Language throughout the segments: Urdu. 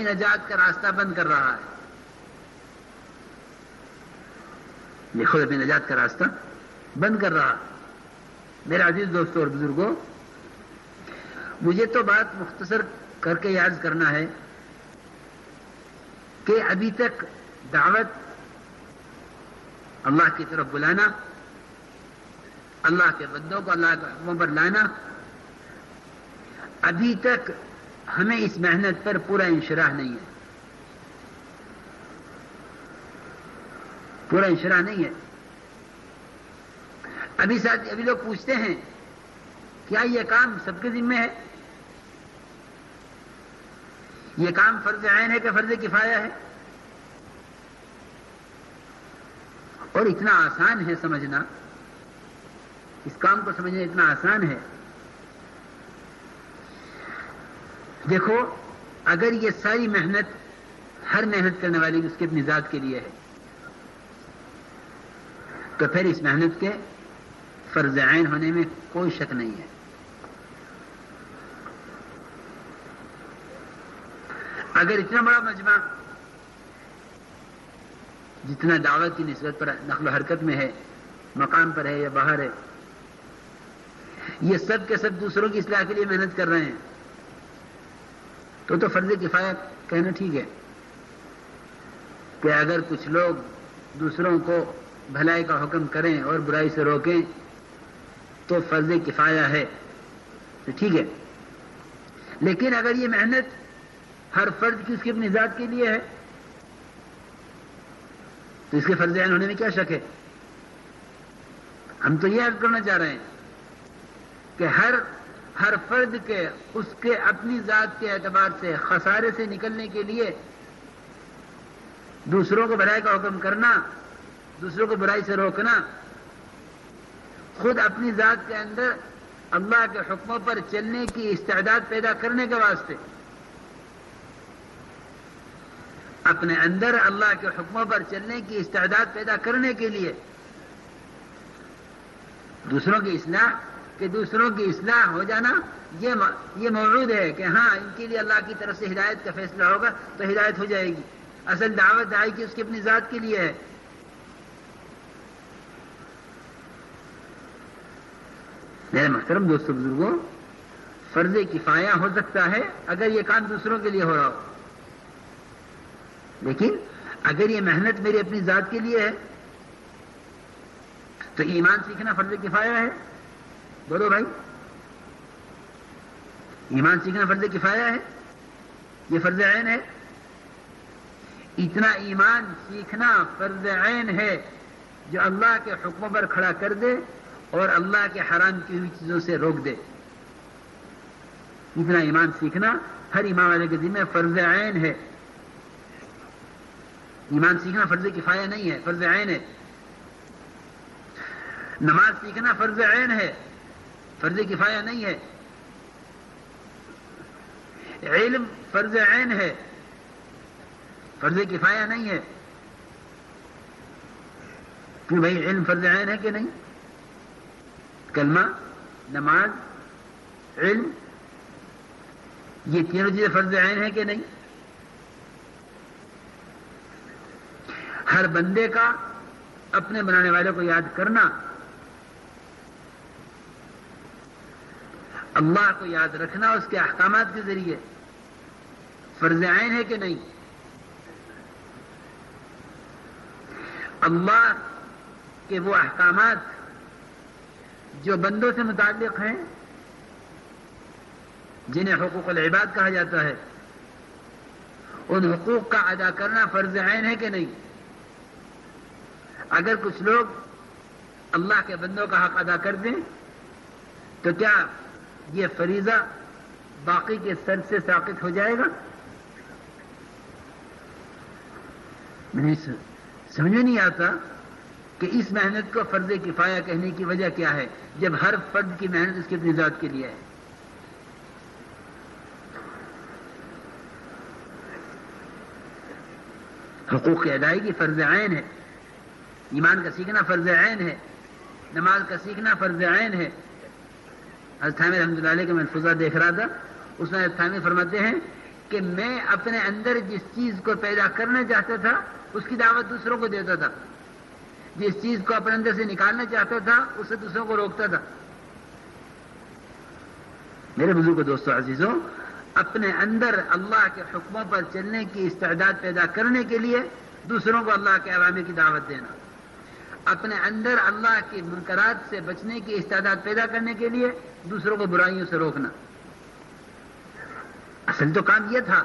نجات کا راستہ بند کر رہا ہے، یہ خود اپنی نجات کا راستہ بند کر رہا ہے۔ میرے عزیز دوستوں اور بزرگوں، مجھے تو بات مختصر کر کے یاد کرنا ہے کہ ابھی تک دعوت، اللہ کی طرف بلانا، اللہ کے بندوں کو اللہ کے حکموں پر لانا، ابھی تک ہمیں اس محنت پر پورا انشراح نہیں ہے، پورا انشراح نہیں ہے۔ ابھی لوگ پوچھتے ہیں کیا یہ کام سب کے ذمہ ہے؟ یہ کام فرض عین ہے کہ فرض کفایہ ہے؟ اور اتنا آسان ہے سمجھنا، اس کام کو سمجھنا اتنا آسان ہے۔ دیکھو، اگر یہ ساری محنت ہر محنت کرنے والی اس کے اپنی ذات کے لیے ہے تو پھر اس محنت کے فرض عین ہونے میں کوئی شک نہیں ہے۔ اگر اتنا بڑا مجمع جتنا دعوت کی نسبت پر نقل و حرکت میں ہے، مقام پر ہے یا باہر ہے، یہ سب کے سب دوسروں کی اصلاح کے لیے محنت کر رہے ہیں تو فرض کفایہ کہنا ٹھیک ہے کہ اگر کچھ لوگ دوسروں کو بھلائی کا حکم کریں اور برائی سے روکیں تو فرض کفایہ ہے، تو ٹھیک ہے۔ لیکن اگر یہ محنت ہر فرد کی اس کی اپنی ذات کے لیے ہے تو اس کے فرض عین ہونے میں کیا شک ہے؟ ہم تو یہ عرض کرنا چاہ رہے ہیں کہ ہر فرد کے اس کے اپنی ذات کے اعتبار سے خسارے سے نکلنے کے لیے دوسروں کو بھلائی کا حکم کرنا، دوسروں کو برائی سے روکنا، خود اپنی ذات کے اندر اللہ کے حکموں پر چلنے کی استعداد پیدا کرنے کے واسطے، اپنے اندر اللہ کے حکموں پر چلنے کی استعداد پیدا کرنے کے لیے دوسروں کی اصلاح ہو جانا، یہ موجود ہے کہ ہاں ان کے لیے اللہ کی طرف سے ہدایت کا فیصلہ ہوگا تو ہدایت ہو جائے گی۔ اصل دعوت دائی کی اس کی اپنی ذات کے لیے ہے۔ میرے محترم دوستو بزرگوں، فرض کفایہ ہو سکتا ہے اگر یہ کام دوسروں کے لیے ہو رہا ہو، لیکن اگر یہ محنت میری اپنی ذات کے لیے ہے تو ایمان سیکھنا فرض کفایہ ہے۔ بولو بھائی، ایمان سیکھنا فرض کفایہ ہے، یہ فرض عین ہے۔ اتنا ایمان سیکھنا فرض عین ہے جو اللہ کے حکموں پر کھڑا کر دے اور اللہ کے حرام کی ہوئی چیزوں سے روک دے۔ اتنا ایمان سیکھنا ہر ایمان والے کے ذمہ فرض عین ہے۔ ایمان سیکھنا فرض کفایہ نہیں ہے، فرض عین ہے۔ نماز سیکھنا فرض عین ہے، فرض کفایہ نہیں ہے۔ علم فرض عین ہے، فرض کفایہ نہیں ہے۔ کہ بھائی علم فرض عین ہے کہ نہیں؟ کلمہ، نماز، علم، یہ تینوں چیزیں فرض عین ہے کہ نہیں؟ ہر بندے کا اپنے بنانے والے کو یاد کرنا، اللہ کو یاد رکھنا اس کے احکامات کے ذریعے فرض عین ہے کہ نہیں؟ اللہ کے وہ احکامات جو بندوں سے متعلق ہیں، جنہیں حقوق العباد کہا جاتا ہے، ان حقوق کا ادا کرنا فرض عین ہے کہ نہیں؟ اگر کچھ لوگ اللہ کے بندوں کا حق ادا کر دیں تو کیا یہ فریضہ باقی کے سر سے ساقط ہو جائے گا؟ سمجھ میں نہیں آتا کہ اس محنت کو فرض کفایہ کہنے کی وجہ کیا ہے جب ہر فرد کی محنت اس کی اپنی ذات کے لیے ہے۔ حقوق کی ادائیگی فرض عین ہے، ایمان کا سیکھنا فرض عین ہے، نماز کا سیکھنا فرض عین ہے۔ حضرت تھانوی رحمۃ اللہ علیہ کا محفوظہ دیکھ رہا تھا، اس میں حضرت تھانوی فرماتے ہیں کہ میں اپنے اندر جس چیز کو پیدا کرنا چاہتا تھا اس کی دعوت دوسروں کو دیتا تھا، جس چیز کو اپنے اندر سے نکالنا چاہتا تھا اسے دوسروں کو روکتا تھا۔ میرے بزرگ دوستو عزیزوں، اپنے اندر اللہ کے حکموں پر چلنے کی استعداد پیدا کرنے کے لیے دوسروں کو اللہ کے اوامر کی دعوت دینا، اپنے اندر اللہ کی منکرات سے بچنے کی استعداد پیدا کرنے کے لیے دوسروں کو برائیوں سے روکنا۔ اصل تو کام یہ تھا،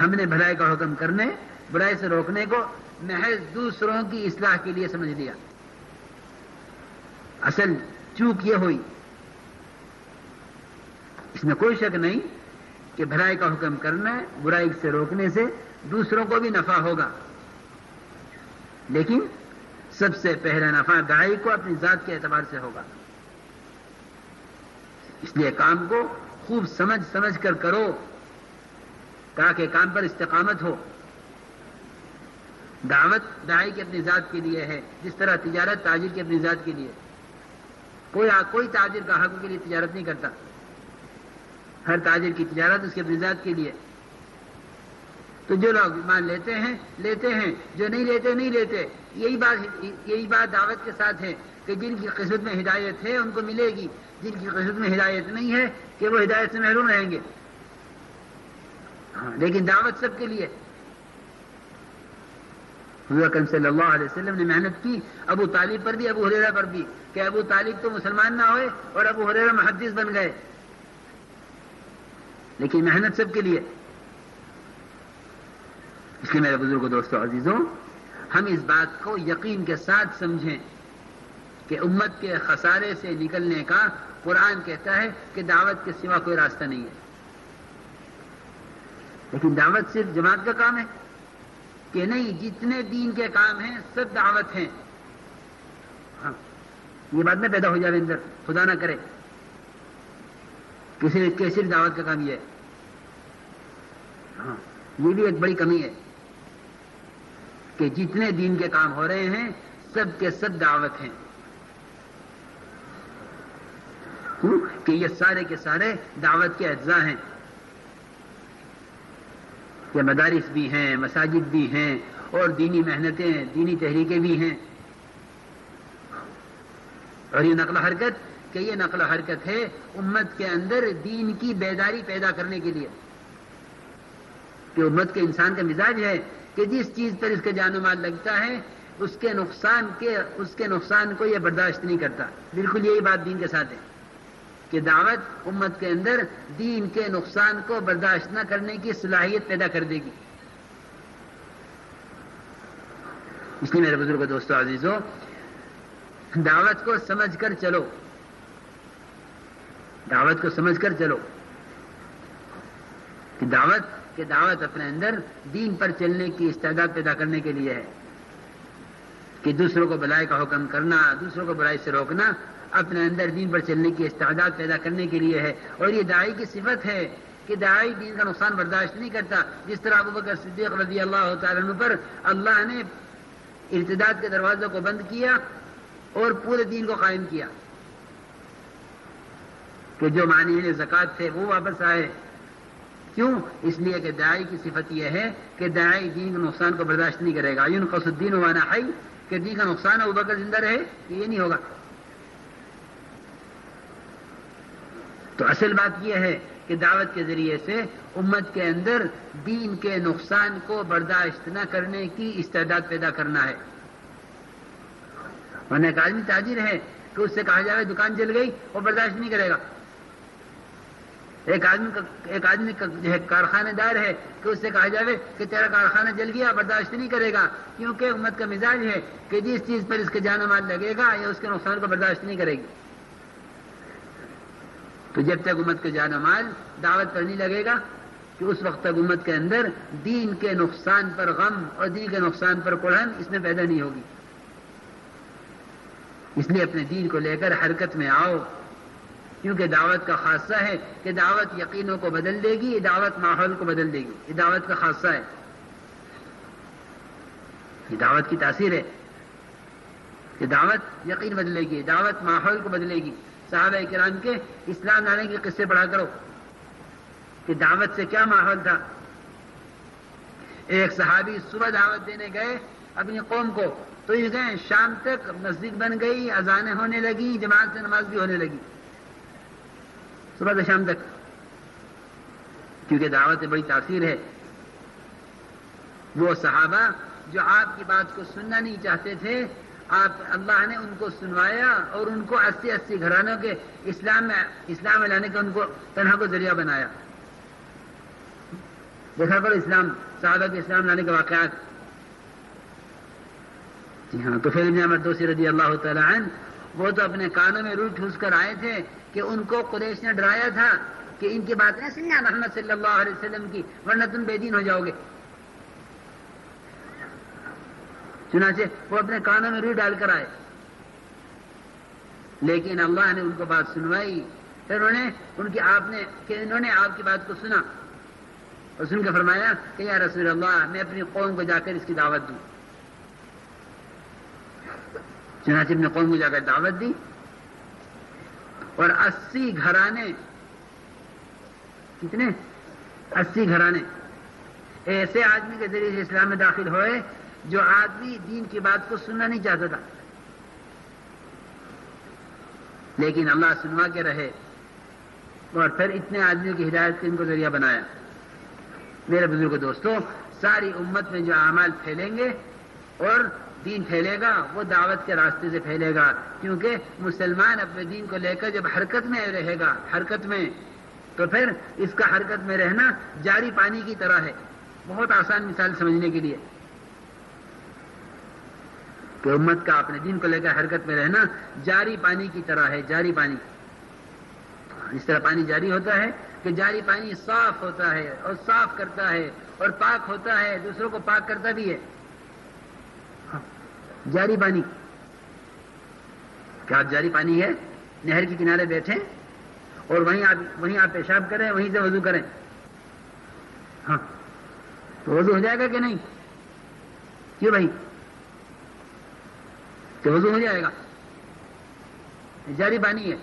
ہم نے بھلائی کا حکم کرنے، برائی سے روکنے کو محض دوسروں کی اصلاح کے لیے سمجھ لیا۔ اصل چوک یہ ہوئی، اس میں کوئی شک نہیں کہ بھلائی کا حکم کرنا، برائی سے روکنے سے دوسروں کو بھی نفع ہوگا، لیکن سب سے پہلا نفع داعی کو اپنی ذات کے اعتبار سے ہوگا۔ اس لیے کام کو خوب سمجھ کر کرو تاکہ کام پر استقامت ہو۔ دعوت داعی کی اپنی ذات کے لیے ہے، جس طرح تجارت تاجر کی اپنی ذات کے لیے۔ کوئی تاجر گاہکوں کے لیے تجارت نہیں کرتا، ہر تاجر کی تجارت اس کی اپنی ذات کے لیے۔ تو جو لوگ ایمان لیتے ہیں، جو نہیں لیتے نہیں لیتے۔ یہی بات دعوت کے ساتھ ہے کہ جن کی قسمت میں ہدایت ہے ان کو ملے گی، جن کی قسمت میں ہدایت نہیں ہے کہ وہ ہدایت سے محروم رہیں گے۔ لیکن دعوت سب کے لیے۔ حضور اکرم صلی اللہ علیہ وسلم نے محنت کی ابو طالب پر بھی، ابو ہریرہ پر بھی، کہ ابو طالب تو مسلمان نہ ہوئے اور ابو ہریرہ محدث بن گئے، لیکن محنت سب کے لیے۔ اس لیے میرے بزرگوں، دوستوں، عزیزوں، ہم اس بات کو یقین کے ساتھ سمجھیں کہ امت کے خسارے سے نکلنے کا قرآن کہتا ہے کہ دعوت کے سوا کوئی راستہ نہیں ہے۔ لیکن دعوت صرف جماعت کا کام ہے کہ نہیں، جتنے دین کے کام ہیں سب دعوت ہیں۔ ہاں، یہ بات نہ پیدا ہو جائے اندر، خدا نہ کرے کسی صرف دعوت کا کام یہ ہے۔ ہاں، یہ بھی ایک بڑی کمی ہے کہ جتنے دین کے کام ہو رہے ہیں سب کے سب دعوت ہیں، کہ یہ سارے کے سارے دعوت کے اجزاء ہیں، کہ مدارس بھی ہیں، مساجد بھی ہیں، اور دینی محنتیں، دینی تحریکیں بھی ہیں۔ اور یہ نقل و حرکت، کہ یہ نقل و حرکت ہے امت کے اندر دین کی بیداری پیدا کرنے کے لیے، کہ امت کے انسان کا مزاج ہے کہ جس چیز پر اس کا جان و مال لگتا ہے اس کے نقصان کو یہ برداشت نہیں کرتا۔ بالکل یہی بات دین کے ساتھ ہے کہ دعوت امت کے اندر دین کے نقصان کو برداشت نہ کرنے کی صلاحیت پیدا کر دے گی۔ اس لیے میرے بزرگوں، دوستوں، عزیزوں، دعوت کو سمجھ کر چلو، دعوت کو سمجھ کر چلو کہ دعوت اپنے اندر دین پر چلنے کی استعداد پیدا کرنے کے لیے ہے، کہ دوسروں کو بھلائی کا حکم کرنا، دوسروں کو برائی سے روکنا اپنے اندر دین پر چلنے کی استعداد پیدا کرنے کے لیے ہے۔ اور یہ داعی کی صفت ہے کہ داعی دین کا نقصان برداشت نہیں کرتا، جس طرح ابو بکر صدیق رضی اللہ تعالیٰ عنہ پر اللہ نے ارتداد کے دروازوں کو بند کیا اور پورے دین کو قائم کیا، کہ جو مانعین زکوٰۃ تھے وہ واپس آئے۔ کیوں؟ اس لیے کہ داعی کی صفت یہ ہے کہ داعی دین کے نقصان کو برداشت نہیں کرے گا۔ ينقص الدین وانا حی، کہ دین کا نقصان ابو بکر زندہ رہے، یہ نہیں ہوگا۔ تو اصل بات یہ ہے کہ دعوت کے ذریعے سے امت کے اندر دین کے نقصان کو برداشت نہ کرنے کی استعداد پیدا کرنا ہے۔ ورنہ ایک آدمی تاجر ہے کہ اس سے کہا جائے دکان جل گئی وہ برداشت نہیں کرے گا۔ ایک آدمی جو ہے کارخانہ دار ہے کہ اس سے کہا جائے کہ تیرا کارخانہ جل گیا، برداشت نہیں کرے گا، کیونکہ امت کا مزاج ہے کہ جس چیز پر اس کے جان و مال لگے گا یا اس کے نقصان کو برداشت نہیں کرے گی۔ تو جب تک امت کے جان و مال دعوت پر نہیں لگے گا کہ اس وقت تک امت کے اندر دین کے نقصان پر غم اور دین کے نقصان پر کڑھن اس میں پیدا نہیں ہوگی۔ اس لیے اپنے دین کو لے کر حرکت میں آؤ، کیونکہ دعوت کا خاصہ ہے کہ دعوت یقینوں کو بدل دے گی، دعوت ماحول کو بدل دے گی۔ یہ دعوت کا خاصہ ہے، یہ دعوت کی تاثیر ہے کہ دعوت یقین بدلے گی، دعوت ماحول کو بدلے گی۔ صحابہ کرام کے اسلام لانے کے قصے پڑھا کرو، کہ دعوت سے کیا ماحول تھا. ایک صحابی صبح دعوت دینے گئے اپنی قوم کو تو یہ گئے شام تک مسجد بن گئی, اذانیں ہونے لگی, جماعت سے نماز بھی ہونے لگی صبح سے شام تک, کیونکہ دعوت سے بڑی تاثیر ہے. وہ صحابہ جو آپ کی بات کو سننا نہیں چاہتے تھے, اللہ نے ان کو سنوایا اور ان کو 80 گھرانوں کے اسلام میں لانے کا ان کو تنہا کو ذریعہ بنایا. دیکھا کرو اسلام, صحابہ کے اسلام لانے کے واقعات. جی ہاں, تو پھر ابن عمر دوسی رضی اللہ تعالی عنہ وہ تو اپنے کانوں میں روح ٹھوس کر آئے تھے کہ ان کو قریش نے ڈرایا تھا کہ ان کی بات نہیں سننا محمد صلی اللہ علیہ وسلم کی, ورنہ تم بے دین ہو جاؤ گے. چنانچہ وہ اپنے کانوں میں روح ڈال کر آئے, لیکن اللہ نے ان کو بات سنوائی. پھر انہوں نے آپ کی بات کو سنا اور سن کے فرمایا کہ یا رسول اللہ میں اپنی قوم کو جا کر اس کی دعوت دوں. چنانچہ اپنے قوم کو جا کر دعوت دی اور 80 گھرانے, کتنے 80 گھرانے ایسے آدمی کے ذریعے سے اسلام میں داخل ہوئے جو آدمی دین کی بات کو سننا نہیں چاہتا تھا, لیکن اللہ سنوا کے رہے اور پھر اتنے آدمیوں کی ہدایت کے ان کو ذریعہ بنایا. میرے بزرگ دوستوں, ساری امت میں جو اعمال پھیلیں گے اور دین پھیلے گا وہ دعوت کے راستے سے پھیلے گا, کیونکہ مسلمان اپنے دین کو لے کر جب حرکت میں رہے گا, حرکت میں, تو پھر اس کا حرکت میں رہنا جاری پانی کی طرح ہے. بہت آسان مثال سمجھنے کے لیے کہ امت کا اپنے دین کو لے کر حرکت میں رہنا جاری پانی کی طرح ہے. جاری پانی, اس طرح پانی جاری ہوتا ہے کہ جاری پانی صاف ہوتا ہے اور صاف کرتا ہے اور پاک ہوتا ہے, دوسروں کو پاک کرتا بھی ہے. جاری پانی, کیا جاری پانی ہے؟ نہر کے کنارے بیٹھیں اور وہیں آپ پیشاب کریں, وہیں سے وضو کریں, ہاں تو وضو ہو جائے گا کہ نہیں؟ کیوں بھائی, کہ وضو ہو جائے گا؟ جاری پانی ہے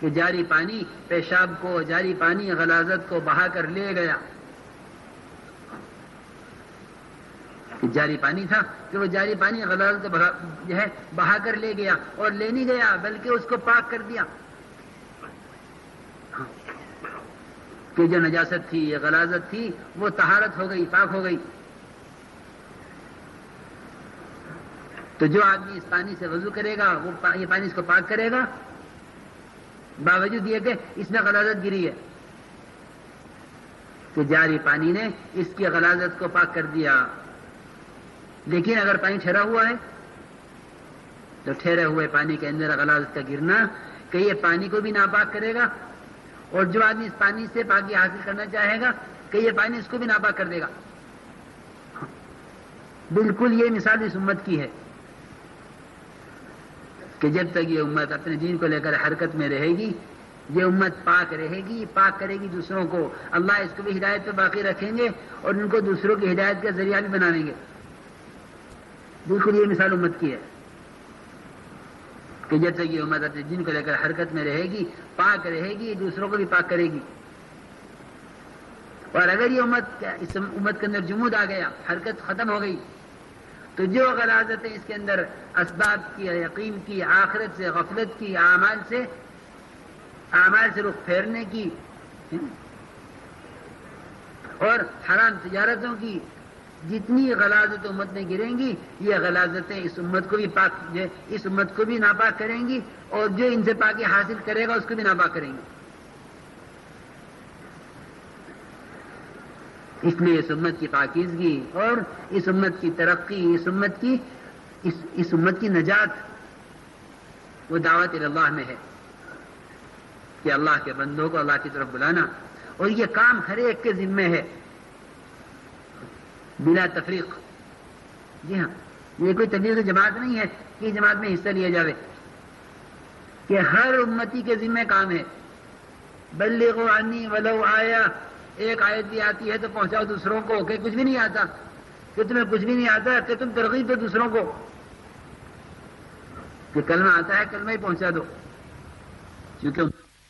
کہ جاری پانی پیشاب کو, جاری پانی غلاظت کو بہا کر لے گیا. کہ جاری پانی تھا کہ وہ جاری پانی غلاظت کو جو ہے بہا کر لے گیا, اور لے نہیں گیا بلکہ اس کو پاک کر دیا. کہ جو نجاست تھی, یہ غلاظت تھی, وہ طہارت ہو گئی, پاک ہو گئی. تو جو آدمی اس پانی سے وضو کرے گا وہ یہ پانی اس کو پاک کرے گا, باوجود یہ کہ اس میں غلاظت گری ہے. کہ جاری پانی نے اس کی غلاظت کو پاک کر دیا. لیکن اگر پانی ٹھہرا ہوا ہے تو ٹھہرے ہوئے پانی کے اندر غلاظت کا گرنا کہ یہ پانی کو بھی ناپاک کرے گا, اور جو آدمی اس پانی سے پاکی حاصل کرنا چاہے گا کہ یہ پانی اس کو بھی ناپاک کر دے گا. بالکل یہ مثال اس امت کی ہے کہ جب تک یہ امت اپنے دین کو لے کر حرکت میں رہے گی, یہ امت پاک رہے گی, پاک کرے گی دوسروں کو, اللہ اس کو بھی ہدایت پہ باقی رکھیں گے اور ان کو دوسروں کی ہدایت کا ذریعہ بھی بنائیں گے. بالکل یہ مثال امت کی ہے کہ جب تک یہ امت اپنے دین کو لے کر حرکت میں رہے گی, پاک رہے گی, دوسروں کو بھی پاک کرے گی. اور اگر یہ اس امت کے اندر جمود آ گیا, حرکت ختم ہو گئی, تو جو غلاظتیں اس کے اندر اسباب کی, یقین کی, آخرت سے, غفلت کی, اعمال سے رخ پھیرنے کی اور حرام تجارتوں کی, جتنی غلاظت امت میں گریں گی, یہ غلاظتیں اس امت کو بھی پاک, اس امت کو بھی ناپاک کریں گی, اور جو ان سے پاکی حاصل کرے گا اس کو بھی ناپاک کریں گی. اس لیے اس امت کی پاکیزگی اور اس امت کی ترقی, اس امت کی نجات وہ دعوت اللہ میں ہے کہ اللہ کے بندوں کو اللہ کی طرف بلانا, اور یہ کام ہر ایک کے ذمے ہے بلا تفریق. جی ہاں, یہ کوئی تبلیغ جماعت نہیں ہے کہ جماعت میں حصہ لیا جاوے, کہ ہر امتی کے ذمے کام ہے. بلغوا عنی ولو آیا, ایک آیت بھی آتی ہے تو پہنچاؤ دوسروں کو, کہ کچھ بھی نہیں آتا, کہ تمہیں کچھ بھی نہیں آتا کہ تم ترغیب دو دوسروں کو, کہ کلمہ آتا ہے کلمہ ہی پہنچا دو, کیونکہ